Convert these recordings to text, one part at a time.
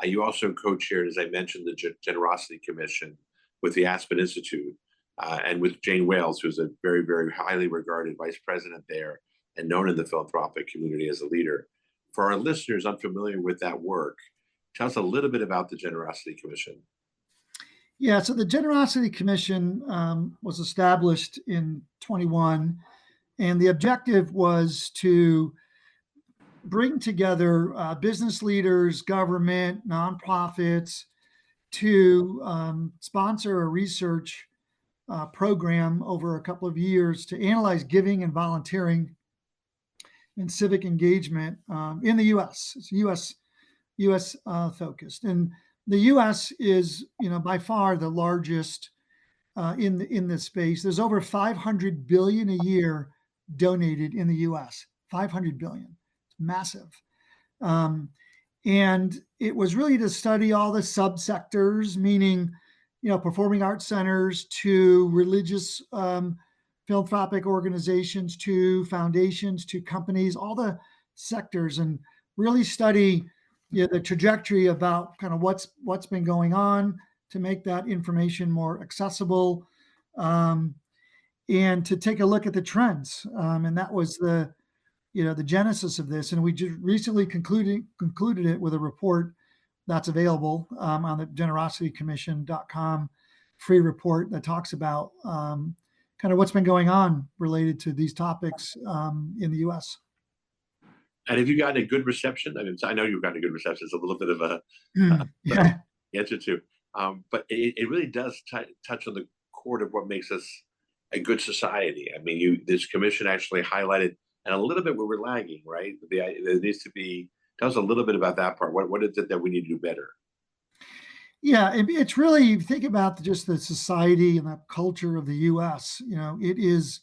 You also co-chaired, as I mentioned, the Generosity Commission with the Aspen Institute, and with Jane Wales, who's a very, very highly regarded vice president there and known in the philanthropic community as a leader. For our listeners unfamiliar with that work, tell us a little bit about the Generosity Commission. Yeah, so the Generosity Commission was established in 21, and the objective was to bring together business leaders, government, nonprofits to sponsor a research program over a couple of years to analyze giving and volunteering and civic engagement in the U.S. It's U.S. Focused, and the U.S. is, by far the largest in this space. There's over 500 billion a year donated in the U.S. 500 billion, it's massive. And it was really to study all the subsectors, meaning, performing arts centers to religious philanthropic organizations to foundations to companies, all the sectors, and really study the trajectory about kind of what's been going on to make that information more accessible, and to take a look at the trends. And that was the genesis of this. And we just recently concluded it with a report that's available on the generositycommission.com free report that talks about kind of what's been going on related to these topics in the U.S. And have you gotten a good reception? I mean, I know you've gotten a good reception. It's a little bit of a answer to, but it really does touch on the core of what makes us a good society. I mean, this commission actually highlighted, and a little bit where we're lagging, right? There needs to be. Tell us a little bit about that part. What is it that we need to do better? Yeah, it's really, you think about just the society and the culture of the U.S. It is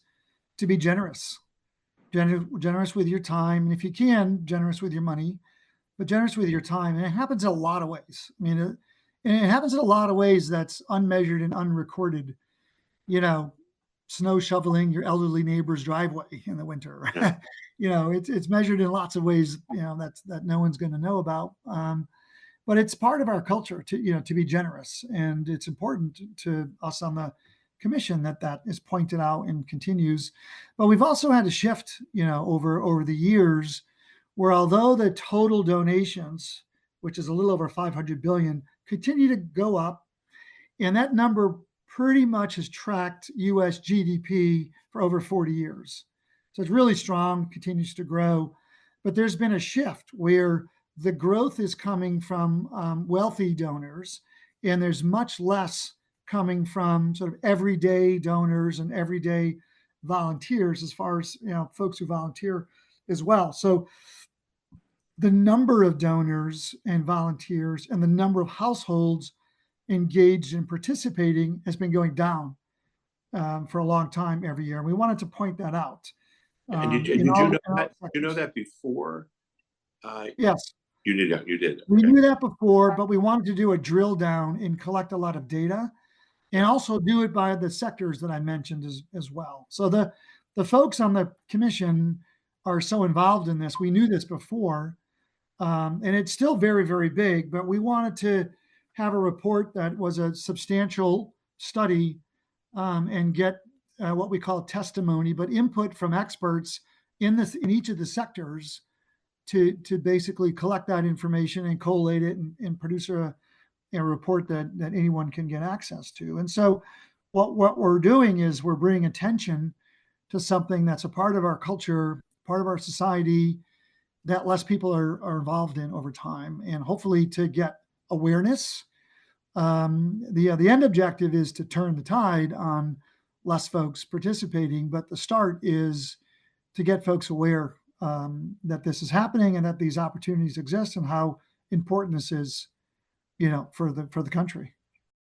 to be generous with your time, and if you can, generous with your money, but generous with your time. And it happens in a lot of ways. I mean, and it happens in a lot of ways that's unmeasured and unrecorded. Snow shoveling your elderly neighbor's driveway in the winter. Yeah. It's measured in lots of ways. That no one's going to know about. But it's part of our culture to be generous, and it's important to us on the commission that is pointed out and continues. But we've also had a shift, over the years, where although the total donations, which is a little over 500 billion, continue to go up, and that number pretty much has tracked U.S. GDP for over 40 years. So it's really strong, continues to grow. But there's been a shift where the growth is coming from wealthy donors, and there's much less coming from sort of everyday donors and everyday volunteers, as far as folks who volunteer as well. So the number of donors and volunteers and the number of households engaged in participating has been going down for a long time every year. And we wanted to point that out. And did you know that before? Yes. You did. You did. We knew that before, but we wanted to do a drill down and collect a lot of data, and also do it by the sectors that I mentioned as well. So the folks on the commission are so involved in this. We knew this before, and it's still very, very big, but we wanted to have a report that was a substantial study, and get what we call testimony, but input from experts in each of the sectors to basically collect that information and collate it and produce a report that anyone can get access to. And so what we're doing is we're bringing attention to something that's a part of our culture, part of our society, that less people are involved in over time, and hopefully to get awareness. The end objective is to turn the tide on less folks participating, but the start is to get folks aware that this is happening and that these opportunities exist, and how important this is, for the country.